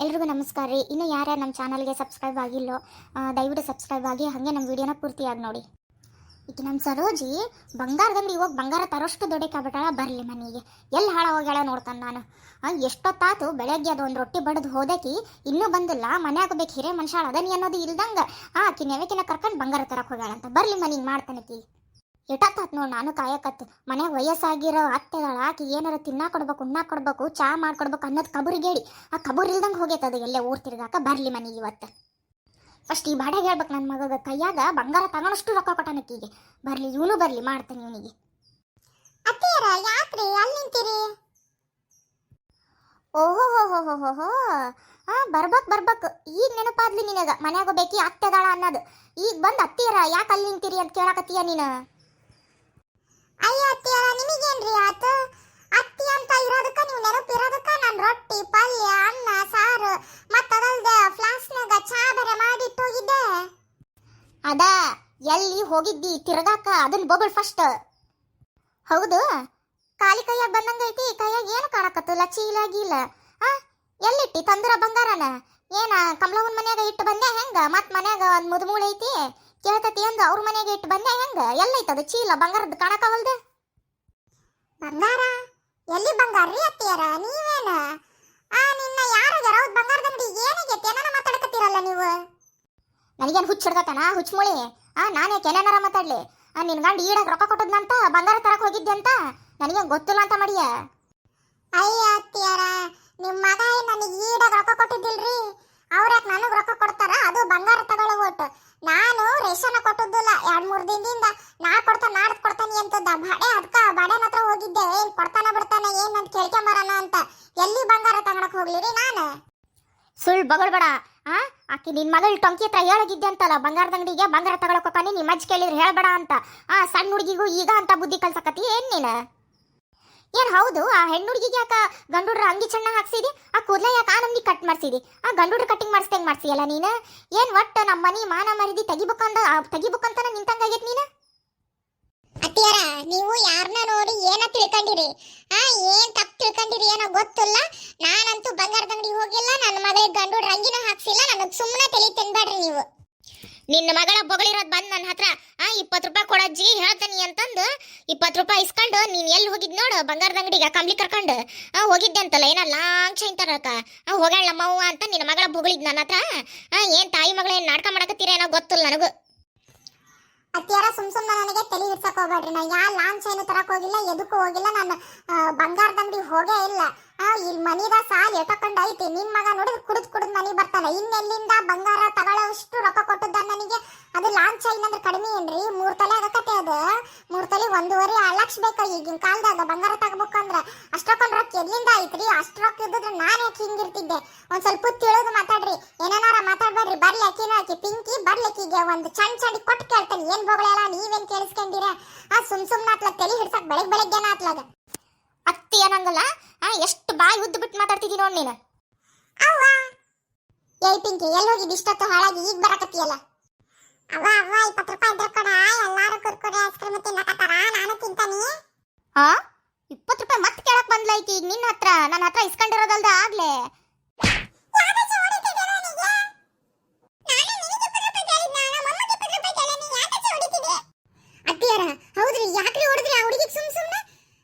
ಎಲ್ರಿಗೂ ನಮಸ್ಕಾರ ರೀ. ಇನ್ನು ಯಾರ್ಯಾರು ನಮ್ಮ ಚಾನಲ್ಗೆ ಸಬ್ಸ್ಕ್ರೈಬ್ ಆಗಿಲ್ಲೋ ದಯವಿಟ್ಟು ಸಬ್ಸ್ಕ್ರೈಬ್ ಆಗಿ ಹಾಗೆ ನಮ್ಮ ವಿಡಿಯೋನ ಪೂರ್ತಿಯಾಗಿ ನೋಡಿ. ಈಗ ನಮ್ಮ ಸರೋಜಿ ಬಂಗಾರದಂಗಡಿ ಹೋಗಿ ಬಂಗಾರ ತರೋಷ್ಟು ದೊಡ್ಡಕ್ಕಾಗ್ಬಿಟ್ಟಾಳ. ಬರಲಿ ಮನೆಗೆ ಎಲ್ಲಿ ಹಾಳಾಗೋಗ್ಯಾಳ ನೋಡ್ತಾನೆ ನಾನು. ಎಷ್ಟೊತ್ತಾತು ಬೆಳಗ್ಗೆ ಅದು ಒಂದು ರೊಟ್ಟಿ ಬಡಿದು ಹೋದಕಿ ಇನ್ನೂ ಬಂದಿಲ್ಲ. ಮನ್ಯಾಗ ಬೇಕು ಹಿರೇ ಮನುಷ್ಯಾಳ ಅದನಿ ಅನ್ನೋದು ಇಲ್ದಂಗೆ ಆಕಿ ನೆವಕಿನ ಕರ್ಕೊಂಡು ಬಂಗಾರ ತರಕ್ಕೆ ಹೋಗ್ಯಾಳಂತ. ಬರಲಿ ಮನೆಗೆ ಮಾಡ್ತಾನಕಿ. ಎಷ್ಟಾತ್ ನೋಡಿ ನಾನು ಕಾಯಕತ್ತು. ಮನ್ಯಾಗ ವಯಸ್ಸಾಗಿರೋ ಅತ್ತೆದಾಳ ಆಕಿ ಏನಾರ ತಿನ್ನಾಕ ಕೊಡ್ಬೇಕು ಉಣ್ಣಾಕ ಕೊಡ್ಬೇಕು ಚಾ ಮಾಡ್ಕೊಡ್ಬೇಕು ಅನ್ನೋದು ಕಬುರಿಗೇಳಿ ಆ ಕಬುರ್ ಇಲ್ದಂಗೆ ಹೋಗೈತದ ಎಲ್ಲೇ ಊರ್ ತಿರ್ಗಾಕ. ಬರಲಿ ಮನೆಗೆ ಇವತ್ತು. ಫಸ್ಟ್ ಈ ಬಾಡ್ಯಾಗ ಹೇಳ್ಬೇಕು ನನ್ನ ಮಗಗ ಕೈಯಾಗ ಬಂಗಾರ ತಗೊಳಷ್ಟು ರೊಕ್ಕ ಕೊಟ್ಟನಕ್ಕಿಗೆ. ಬರಲಿ ಇವನು ಬರಲಿ ಮಾಡ್ತಾನೆ ಇವನಿಗೆ. ಅತ್ತೆಯರ ಯಾಕ್ರಿ ಅಲ್ಲಿ ನಿಂತೀರಿ? ಓಹೋ ಹೋ ಹೋ ಹೋ ಹೋ ಹೋ ಬರ್ಬೇಕು ಈಗ ನೆನಪಾದ್ಲಿ ನಿನಗ ಮನ್ಯಾಗ ಬೇಕಿ ಅತ್ತೆದಾಳ ಅನ್ನೋದು. ಈಗ ಬಂದು ಅತ್ತೆಯರ ಯಾಕೆ ಅಲ್ಲಿ ನಿಂತೀರಿ ಅಂತ ಕೇಳಕತ್ತೀಯ ನೀನು? ಅಯ್ಯ ಅತ್ತಿಯರ ನಿಮಗೇನ್ರಿ ಆತ? ಅತ್ತಿ ಅಂತ ಇರೋದಕ್ಕ ನೀವು ನೆನಪಿರೋದಕ್ಕ ನಾನು ರೊಟ್ಟಿ ಪಲ್ಯ ಅನ್ನ ಸಾರು ಮತ್ತದಲ್ದೆ ಫ್ಲಾಸ್ನಾಗ ಚಾ ಬೇರೆ ಮಾಡಿಟ್ಟು ಹೋಗಿದ್ದೆ. ಅದ ಎಲ್ಲಿ ಹೋಗಿದ್ದಿ ತಿರ್ಗಾಕ ಅದನ್ನ ಬೊಬಲ್ ಫಸ್ಟ್. ಹೌದು ಖಾಲಿ ಕೈಯಾಗ ಬಂದಂಗೈತಿ. ಕೈಯಾಗ ಏನು ಕಾಣಕತ್ತಲ್ಲ ಚೀಲ ಗೀಲ. ಎಲ್ಲಿಟ್ಟಿ ತಂದ್ರ ಬಂಗಾರನ? ಏನ ಕಮಲವನ್ ಮನ್ಯಾಗ ಇಟ್ಟು ಬಂದೆ ಹೆಂಗ? ಮತ್ ಮನ್ಯಾಗ ಒಂದ್ ಮುದುಮೂಳ ಐತಿ ಕೇಳ್ತತಿ ಅಂದ ಅವ್ರ ಮನೆಗೆ ಇಟ್ಟು ಬಂದೆ ಹೆಂಗ? ಎಲ್ಲೈತದ ಚೀಲ ಬಂಗಾರದ ಕಾಣಕವಲ್ದೆ? ಬಂಗಾರ ಎಲ್ಲಿ ಬಂಗಾರ ರೀ ಅತ್ತಿಯರ? ನೀವೇನ ನಿನ್ನ ಯಾರಾಗ್ಯಾರ? ಹೌದು ಬಂಗಾರದ ಅಂಗಡಿ ಏನಾಗೈತಿ? ಏನಾರ ಮಾತಾಡಕತ್ತೀರಲ್ಲ ನೀವು. ನನಗೇನು ಹುಚ್ಚಿಡ್ದತನ ಹುಚ್ಚಮುಳಿ? ನಾನೇ ಕೆನೇನಾರ ಮಾತಾಡ್ಲಿ? ನಿನ್ ಗಂಡ ಈಡಾಗ ರೊಕ್ಕ ಕೊಟ್ಟದ್ನಂತ ಬಂಗಾರ ತರಕ್ ಹೋಗಿದ್ದೆ ಅಂತ ನನಗೇನು ಗೊತ್ತಿಲ್ಲ ಅಂತ ಮಾಡಿಯ? ಅಯ್ಯ ಅತ್ತಿಯರ ನಿಮ್ಮ ಮಗ ನನಗೆ ಈಡಾಗ ರೊಕ್ಕ ಕೊಟ್ಟಿದ್ದಿಲ್ರಿ. ಅವ್ರ್ಯಾಕ ನನಗೆ ರೊಕ್ಕ ಕೊಡ್ತಾರ? ಅದು ಬಂಗಾರ ತಗೊಳ್ಳೋ ಒಟ್ಟು. ನಾನು ರೇಷನ್ ಕೊಟ್ಟದ್ದಿಲ್ಲ 2-3 ದಿನದಿಂದ. ನಾ ಕೊಡ್ತಾನೆ ನಾಡ್ದು ಕೊಡ್ತಾನೆ ಅಂತದ ಬಾಡೆ. ಅದಕ್ಕ ಬಾಡೆನ ಹತ್ರ ಹೋಗಿದ್ದೆ. ಏನ್ ಕೊಡ್ತಾನ ಬಿಡ್ತಾನೆ ಏನ್ ಅಂತ ಕೇಳ್ಕೊಂಬರೋಣ ಅಂತ. ಎಲ್ಲಿ ಬಂಗಾರ ತಗೊಳಕ್ ಹೋಗ್ಲಿರಿ ನಾನು? ಸುಳ್ಳು ಬಗಳ್ಬೇಡ. ಆಕಿ ನಿನ್ ಮಗಳ ಟೊಂಕಿ ಹತ್ರ ಹೇಳೋಗಿದ್ದೆ ಅಂತಲ್ಲ ಬಂಗಾರದ ಅಂಗಡಿಗೆ ಬಂಗಾರ ತಗೊಳಕ್ ಹೋಗ್ತಾನೆ. ನಿಮ್ಮ ಅಜ್ಜಿ ಕೇಳಿದ್ರೆ ಹೇಳ್ಬೇಡ ಅಂತ. ಸಣ್ಣ ಹುಡುಗಿಗೂ ಈಗ ಅಂತ ಬುದ್ಧಿ ಕಲ್ಸಕತ್ತಿ ಏನ್ ನೀನು? ಏನ್ ಹೌದು ಆ ಹೆಣ್ಣುಡ್ಗಿಗೆ ಯಾಕ ಗಂಡುಡ್ರ ಅಂಗಿ ಚೆನ್ನ ಹಾಕ್ಸಿದಿ? ಆ ಕೂದಲ ಯಾಕೆ ಆ ನಮ್ಗೆ ಕಟ್ ಮಾಡ್ಸಿದಿ? ಆ ಗಂಡುಡ್ರ ಕಟ್ಟಿಂಗ್ ಮಾಡಿಸ್ದಂಗ್ ಮಾಡ್ಸಿಯಲ್ಲ ನೀನು. ಏನ್ ಒಟ್ಟು ನಮ್ಮ ಮನಿ ಮಾನ ಮರಿದಿ ತೆಗಿಬೇಕಂತ ನಿಂತಂಗಾಗೈತಿ ನೀನು. ಅತ್ತಿಯರ ನೀವು ಯಾರನ್ನ ನೋಡಿ ಏನ ತಿಳ್ಕೊಂಡಿರಿ? ಏನ್ ತಪ್ಪು ತಿಳ್ಕೊಂಡಿರಿ ಏನೋ ಗೊತ್ತಿಲ್ಲ. ನಾನಂತೂ ಬಂಗಾರದ ಅಂಗಡಿ ಹೋಗಿಲ್ಲ. ನನ್ನ ಮಗಳಿಗೆ ಗಂಡುಡ್ರ ಅಂಗಿನ ಹಾಕ್ಸಿಲ್ಲ. ನನಗೆ ಸುಮ್ಮನೆ ತಲೆ ತಿನ್ಬೇಡ್ರಿ ನೀವು. ನಿನ್ನ ಮಗಳ ಬೊಗಳಿರೋದು ಬಂದು ನನ್ನ ಹತ್ರ 20 ರೂಪಾಯಿ ಕೊಡಜ್ಜಿ ಹೇಳ್ತಾನಿ ಅಂತಂದು 20 ರೂಪಾಯಿ ಇಸ್ಕೊಂಡು ನೀನು ಎಲ್ಲಿ ಹೋಗಿದ್ ನೋಡು ಬಂಗಾರದ ಅಂಗಡಿಗೆ ಕಂಬ್ಲಿ ಕರ್ಕೊಂಡು ಹೋಗಿದ್ದೆ ಅಂತಲ್ಲ. ಏನ ಲಾಂಗ್ ಚೈನ್ ತರಕ ಹೋಗಾಳ ನಮ್ಮವ್ವ ಅಂತ ನಿನ್ನ ಮಗಳ ಬೊಗಳಿದ್ ನನ್ನ ಹತ್ರ. ಏನ್ ತಾಯಿ ಮಗಳ ಏನ್ ನಾಟಕ ಮಾಡಕತ್ತೀರ ಏನೋ ಗೊತ್ತಿಲ್ಲ ನನಗೂ. ಅತ್ತಿಯರ ಸುಮ್ನೆ ನನಗೆ ತಲೆ ಹಿಡ್ಸಕ್ ಹೋಗ್ಬೇಡ್ರಿ. ನಾ ಯಾ ಲಾಂಗ್ ಚೈನು ತರಕ್ ಹೋಗಿಲ್ಲ, ಎದಕ್ಕೂ ಹೋಗಿಲ್ಲ. ನಾನು ಬಂಗಾರದ ಅಂಗಡಿ ಹೋಗೇ ಇಲ್ಲ. ಇಲ್ಲಿ ಮನಿದ ಸಾಲ ಎಟಕೊಂಡು ಐತಿ. ನಿನ್ ಮಗ ನೋಡಿದ್ರೆ ಕುಡಿದ್ ಮನಿ ಬರ್ತಾನೆ. ಇನ್ನೆಲ್ಲಿಂದ ಬಂಗಾರ ತಗೊಳ್ಳೋಷ್ಟು ರೊಕ್ಕ ಕೊಟ್ಟದ್ದ ನನಗೆ? ಅದು ಲಾಂಗ್ ಚೈನ್ ಅಂದ್ರೆ ಕಡಿಮೆ ಏನ್ರಿ? 3 ತೊಲೆ ಆಗಕತ್ತೆ. ಅದು 3 ತೊಲೆ 1.5 ಲಕ್ಷ ಬೇಕಾ ಈಗಿನ ಕಾಲದಾಗ ಬಂಗಾರ ತಗೋಬೇಕಂದ್ರೆ? ಅಷ್ಟೊಂದು ರೊಕ್ಕ ಎಲ್ಲಿಂದ ಐತ್ರಿ? ಅಷ್ಟು ರೊಕ್ಕ ಇದ್ದಿದ್ರೆ ನಾನು ಯಾಕೆ ಹಿಂಗಿರ್ತಿದ್ದೆ? ಒಂದ್ ಸ್ವಲ್ಪ ತಿಳಿದು ಮಾತಾಡ್ರಿ. ಏನಾರ ಮಾತಾಡ್ಬೇಡ್ರಿ. ಬರ್ಲಿ ಆಕಿ ಪಿಂಕಿ ಬರ್ಲಿಕ್ಕಿಗೆ ಒಂದು ಚಂಡಿ ಕೊಟ್ಟು ಕೇಳ್ತಾನೆ. ಏನ್ ಬೋಗಳೆಲ್ಲ ನೀವೇನ್ ಕೇಳಿಸ್ಕೊಂಡಿರ? ಸುಮ್ನೆ ಅತ್ಲಾಗ ತಲೆ ಹಿಡ್ಸಕ್ ಬೆಳಗ್ಗೆನ ಅತ್ಲಾಗ ಅತ್ತಿ ಏನಂಗಲ್ಲ. ಎಷ್ಟು ಬಾಯಿ ಉದ್ದು ಬಿಟ್ಟು ಮಾತಾಡ್ತಿದ್ದಿ ನೋಡಿ ನೀನು. ಅವ್ವ ಏಯ್ ಪಿಂಕಿ ಎಲ್ಲಿ ಹೋಗಿದ್ದು ಇಷ್ಟೊತ್ತು ಹಾಳಾಗಿ ಈಗ ಬರಕತ್ತೀಯಲ್ಲ? ಅವ್ವ 20 ರೂಪಾಯಿ ಇದ್ರೆ ಕೊಡ. ಎಲ್ಲಾರು ಕುರ್ಕುರೆ ಐಸ್ ಕ್ರೀಮ್ ತಿನ್ನಕತ್ತಾರ, ನಾನು ತಿಂತಾನಿ. 20 ರೂಪಾಯಿ ಮತ್ತೆ ಕೇಳಕ್ ಬಂದ್ಲೈತಿ ಈಗ ನಿನ್ನ ಹತ್ರ. ನನ್ನ ಹತ್ರ ಇಸ್ಕೊಂಡಿರೋದಲ್ದ ಆಗ್ಲೇ. ಅತ್ತಿಯರ ಹೌದ್ರಿ ಯಾಕ್ರಿ ಹೊಡೆದ್ರಿ ಆ ಹುಡುಗಿಗೆ? ಸುಮ್ನೆ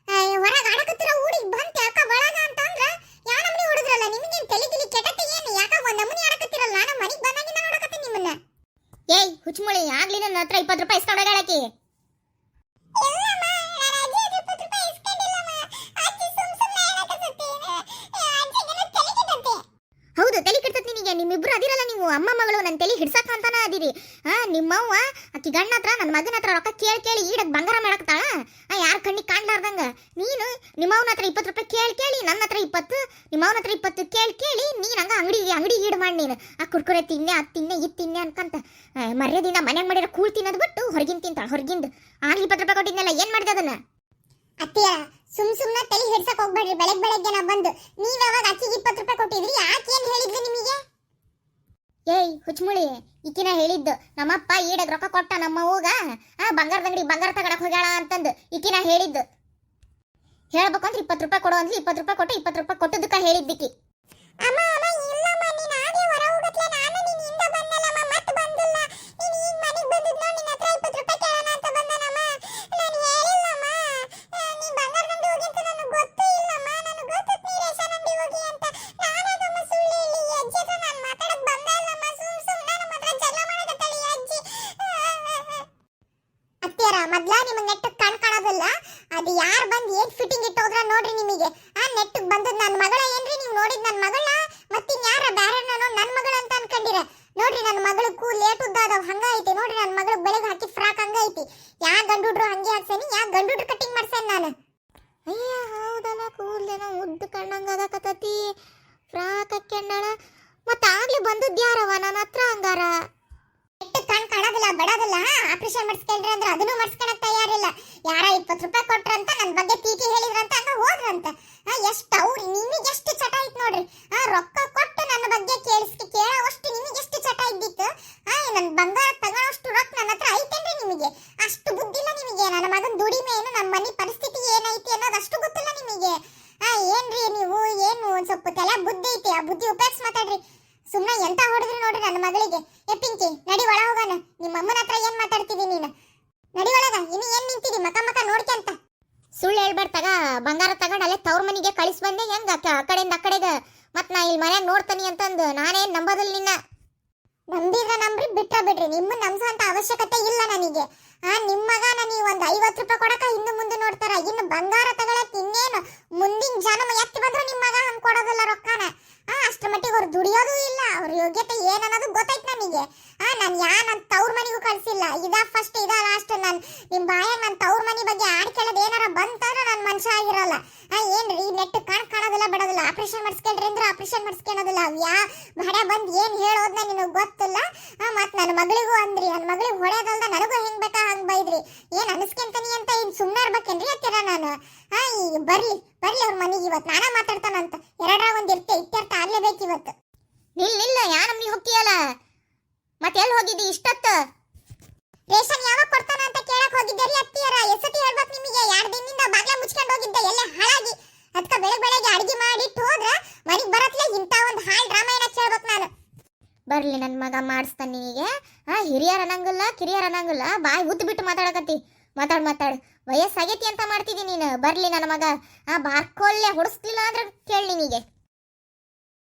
ಹೊರಗೆ ಆಡಕತ್ತಿರ ಊರಿಗೆ ಬಂತ ಯಾಕ ಬಳಗ ಅಂತಂದ್ರ ಯಾವ ನಮನಿ ಹೊಡೆದ್ರಲ್ಲ? ನಿಮ್ಗೇನ್ ತಲೆ ಕೆಟ್ಟತ್ತೆ ಏನು? ಯಾಕ ಒಂದ್ ನಮನಿ ಆಡಕತ್ತಿರಲ್ಲ? ನಾನು ಮನೆಗೆ ಬಂದಾಗಿಂದ ನೋಡಕತ್ತೀನಿ ನಿಮ್ಮನ್ನ. ಏಯ್ ಹುಚ್ಚಮುಳಿ ಆಗ್ಲಿ ನನ್ನ ಹತ್ರ 20 ರೂಪಾಯಿ ಇಸ್ಕೊಂಡೋಗಾಳಕಿ. ಹೌದು ತಲೆ ಕೆಡ್ತತ್ ನಿನಗೆ. ನಿಮ್ಮಿಬ್ರು ಅದಿರಲ್ಲ ನೀವು ಅಮ್ಮ ಮಗಳು. ನನ್ನ ತಲೆ ಹಿಡ್ಸಕ್ ಅಂತಾನ ಅದಿರಿ. ನಿಮ್ಮವ್ವ ಆಕಿ ಗಂಡ ಹತ್ರ ನನ್ನ ಮಗನ ಹತ್ರ ರೊಕ್ಕ ಕೇಳಿ ಈಡಕ್ ಬಂಗಾರ ಮಾಡಕ್ತಾಳ. ಯಾರ ಕಣ್ಣಿಗೆ ಕಾಣ್ಲಾರ್ದಂಗ ನೀನು ನಿಮ್ಮವನ ಹತ್ರ 20 ರೂಪಾಯಿ ಕೇಳಿ ನನ್ನ ಹತ್ರ 20, ನಿಮ್ಮವನ ಹತ್ರ 20 ಕೇಳಿ ನೀನ್ ಹಂಗ ಅಂಗಡಿ ಈಡ್ ಮಾಡಿ ನೀನು ಆ ಕುರ್ಕುರೆ ತಿನ್ನೆ ಅದು ತಿನ್ನೆ ಇದು ತಿನ್ನೆ ಅನ್ಕಂತ ಮರ್ಯಾದಿಂದ ಮನ್ಯಾಗ ಮಾಡಿರೋ ಕೂಳ್ ತಿನ್ನೋದು ಬಿಟ್ಟು ಹೊರಗಿಂದ ತಿಂತಾಳ. ಹೊರಗಿಂದ 20 ರೂಪಾಯಿ ಕೊಟ್ಟಿದ್ನಲ್ಲ ಏನ್ ಮಾಡಿದೆ ಅದನ್ನ? ಅತ್ತಿಯ ಸುಮ್ನೆ ತಲೆ ಹಿಡ್ಸಕ್ ಹೋಗ್ಬೇಡ್ರಿ. ಬೆಳಗ್ಗೆ ನಾ ಬಂದು ನೀವ್ ಯಾವಾಗ ಅಕ್ಕಿಗೆ 20 ರೂಪಾಯಿ ಕೊಟ್ಟಿದ್ರಿ? ಯಾಕೇನ್ ಹೇಳಿದ್ಲು ನಿಮಗೆ? ಏಯ್ ಹುಚ್ಚಮುಳಿ ಈಕಿನ ಹೇಳಿದ್ದು ನಮ್ಮಪ್ಪ ಈಡಾಗ ರೊಕ್ಕ ಕೊಟ್ಟ ನಮ್ಮ ಅವ್ವಗ ಬಂಗಾರದ ಅಂಗಡಿ ಬಂಗಾರ ತಗೊಳಕ್ ಹೋಗ್ಯಾಳ ಅಂತಂದು ಈಕಿನ ಹೇಳಿದ್ದು. ಹೇಳ್ಬೇಕಂದ್ರೆ 20 ರೂಪಾಯಿ ಕೊಡು ಅಂದ್ರೆ 20 ರೂಪಾಯಿ ಕೊಟ್ಟು 20 ರೂಪಾಯಿ ಕೊಟ್ಟದಕ್ಕೆ ಹೇಳಿದ್ದಿಕ್ಕಿ. ಅಮ್ಮ ಅಮ್ಮ ಇಲ್ಲಮ್ಮ ಅಣ್ಣಾಳ ಮತ್ತೆ ಆಗ್ಲಿ ಬಂದದ್ದು ಯಾರವ ನನ್ನ ಹತ್ರ ಹಂಗಾರ ಎಷ್ಟು ಕಣ್ ಕಾಣೋದಿಲ್ಲ ಬಡೋದಿಲ್ಲ ಆಪರೇಷನ್ ಮಾಡಿಸ್ಕೊಂಡ್ರಿ ಅಂದ್ರೆ ಅದನ್ನು ಮಾಡಿಸ್ಕೊಳಕ್ ತಯಾರಿಲ್ಲ ಯಾರ 20 ರೂಪಾಯಿ ಕೊಟ್ರಂತ ನನ್ನ ಬಗ್ಗೆ ಟೀಕೆ ಹೇಳಿದ್ರಂತ ಹಂಗ ಹೋದ್ರಂತ ಎಷ್ಟು ಅವ್ರು ನಿಮಗೆ ಎಷ್ಟು ಚಟ ಐತ್ ನೋಡ್ರಿ ರೊಕ್ಕ ಕೊಟ್ಟು ನನ್ನ ಬಗ್ಗೆ ಕೇಳೋವಷ್ಟು ನಿಮಗೆ ಎಷ್ಟು ಚಟ ಇದ್ದಿತ್ತು ನನ್ನ ಬಂಗಾರ ತಗೊಳ್ಳೋಷ್ಟು ರೊಕ್ಕ ನನ್ನ ಹತ್ರ ಐತೇನ್ರಿ ನಿಮಗೆ ಅಷ್ಟು ಬುದ್ಧಿಲ್ಲ ನಿಮಗೆ ನನ್ನ ಮಗನ ದುಡಿಮೆ ಏನು ನಮ್ಮ ಮನೆ ಪರಿಸ್ಥಿತಿ ಏನೈತಿ ಅನ್ನೋದು ಅಷ್ಟು ಗೊತ್ತಿಲ್ಲ ನಿಮಗೆ ಏನ್ರಿ ನೀವು ಏನು ಒಂದ್ ಸ್ವಲ್ಪ ತಲೆ ಬುದ್ಧಿ ಐತಿ ಆ ಬುದ್ಧಿ ಉಪಯೋಗಿಸಿ ಮಾತಾಡ್ರಿ ಸುಮ್ಮನೆ ಎಂತ ಹೊಡೆದ್ರಿ ನೋಡ್ರಿ ನನ್ನ ಮಗಳಿಗೆ ಪಿಂಕಿ ನಡಿ ಒಳ ಹೋಗೋಣ ನಿಮ್ಮ ಅಮ್ಮನ ಹತ್ರ ಏನ್ ಮಾತಾಡ್ತಿದಿ ನೀನು ನಡಿ ಒಳಗ ಇನ್ನು ಏನ್ ನಿಂತಿದಿ ಮಕ ನೋಡ್ಕೊಂತ ಸುಳ್ಳು ಹೇಳ್ಬಾರ್ತಾಗ ಬಂಗಾರ ತಗೊಂಡು ಅಲ್ಲೇ ತವ್ರ ಮನೆಗೆ ಕಳಿಸ್ ಬಂದೆ ಹೆಂಗ ಆ ಕಡೆಯಿಂದ ಆ ಕಡೆಗೆ ಮತ್ ನಾ ಇಲ್ಲಿ ಮನ್ಯಾಗ ನೋಡ್ತಾನಿ ಅಂತಂದು ನಾನೇನ್ ನಂಬೋದಿಲ್ಲ ನಿನ್ನ ನಂಬಿದ್ರೆ ನಂಬ್ರಿ ಬಿಟ್ರ ಬಿಡ್ರಿ ನಿಮ್ಮನ್ನ ನಂಬಿಸುವಂತ ಅವಶ್ಯಕತೆ ಇಲ್ಲ ನನಗೆ ನಿಮ್ಮ ಮಗನ ನೀವು ಒಂದು 50 ರೂಪಾಯಿ ಕೊಡಕ ಹಿಂದೆ ಮುಂದೆ ನೋಡ್ತಾರ ಇನ್ನು ಬಂಗಾರ ತಗೊಳಕ್ ಇನ್ನೇನು ಮುಂದಿನ ಜನ್ಮ ಎತ್ತಿ ಬಂದ್ರು ನಿಮ್ಮ ಮಗ ಹಂಗ್ ಕೊಡೋದಿಲ್ಲ ರೊಕ್ಕನ ಅಷ್ಟರ ಮಟ್ಟಿಗೆ ಅವ್ರು ದುಡಿಯೋದು ಇಲ್ಲ ಅವ್ರ ಯೋಗ್ಯತೆ ಏನನ್ನೋದು ಗೊತ್ತೈತ್ ನನಗೆ ನಾನು ನನ್ನ ತವ್ರ ಮನೆಗೂ ಕಳ್ಸಿಲ್ಲ ಇದ ಫಸ್ಟ್ ಇದ ಲಾಸ್ಟ್ ನಾನು ನಿಮ್ಮ ಬಾಯಾಗ ನನ್ನ ತವ್ರ ಮನೆ ಬಗ್ಗೆ ಆಡ್ಕೊಳ್ಳೋದು ಏನಾರ ಬಂತಂದ್ರೆ ನನ್ನ ಮನುಷ್ಯ ಆಗಿರಲ್ಲ ಏನ್ರಿ ನೆಟ್ಟು ಕಾಣೋದಿಲ್ಲ ಬಿಡೋದಿಲ್ಲ ಆಪರೇಷನ್ ಮಾಡಿಸ್ಕೊಂಡ್ರಿ ಅಂದ್ರೆ ಆಪರೇಷನ್ ಮಾಡಿಸ್ಕೊಳೋದಿಲ್ಲ ಯಾ ಬಡ ಬಂದು ಏನು ಹೇಳೋದ್ನ ನಿನಗೆ ಗೊತ್ತಿಲ್ಲ ಮತ್ತು ನನ್ನ ಮಗಳಿಗೂ ಅಂದ್ರಿ ನನ್ನ ಮಗಳಿಗೆ ಹೊಡೆಯೋದಲ್ದ ನನಗೂ ಹೆಂಗ್ ಬೇಕಾ ಹಂಗೆ ಬೈದ್ರಿ ಏನು ಅನಿಸ್ಕೊಂತೀನಿ ಅಂತ ಇನ್ನು ಸುಮ್ಮನೆ ಇರ್ಬೇಕೇನ್ರಿ ಹತ್ತಿರ ನಾನು ಈಗ ಬರ್ಲಿ ಅವ್ರ ಮನೆಗೆ ಇವತ್ತು ನಾನ ಮಾತಾಡ್ತಾನಂತ ಎರಡರಾಗ ಒಂದು ಇತ್ಯರ್ಥ ಆಗ್ಲೇಬೇಕು ಇವತ್ತು ನಿಲ್ಲ ಯಾ ನಮ್ನಿ ಹೋಗ್ತೀಯಲ್ಲ ಮತ್ತೆ ಎಲ್ಲಿ ಹೋಗಿದ್ದಿ ಇಷ್ಟೊತ್ತು ರೇಷನ್ ಯಾವಾಗ ಕೊಡ್ತಾನ ಅಂತ ಕೇಳಕ್ ಹೋಗಿದ್ದೆ ರೀ ಅತ್ತಿಯರ ಎಸತಿ ಹೇಳ್ಬೇಕು ನಿಮಗೆ 2 ದಿನದಿಂದ ಬಾಗ್ಲ ಮುಚ್ಕೊಂಡು ಹೋಗಿದ್ದೆ ಎಲ್ಲ ಹಾಳಾಗಿ ಅದಕ್ಕ ಬೆಳಗ್ಗೆ ಅಡಿಗೆ ಮಾಡಿಟ್ಟು ಹೋದ್ರ ಮನೆಗೆ ಬರತ್ಲೆ ಇಂತ ಒಂದು ಹಾಳ್ ಡ್ರಾಮಾ ಏನಕ್ಕೆ ಹೇಳ್ಬೇಕು ನಾನು ಬರ್ಲಿ ನನ್ನ ಮಗ ಮಾಡಿಸ್ತಾನೆ ನಿನಗೆ ಹಿರಿಯರ್ ಅನ್ನಂಗಿಲ್ಲ ಕಿರಿಯರ್ ಅನ್ನಂಗಿಲ್ಲ ಬಾಯಿ ಉದ್ದು ಬಿಟ್ಟು ಮಾತಾಡಕತ್ತಿ ಮಾತಾಡು ವಯಸ್ಸಾಗೈತಿ ಅಂತ ಮಾಡ್ತಿದ್ದೀನಿ ನೀನು ಬರ್ಲಿ ನನ್ನ ಮಗ ಬಾರ್ಕೊಳ್ಳೆ ಹೊಡಿಸ್ಲಿಲ್ಲ ಅಂದ್ರೆ ಕೇಳಿ ನಿನಗೆ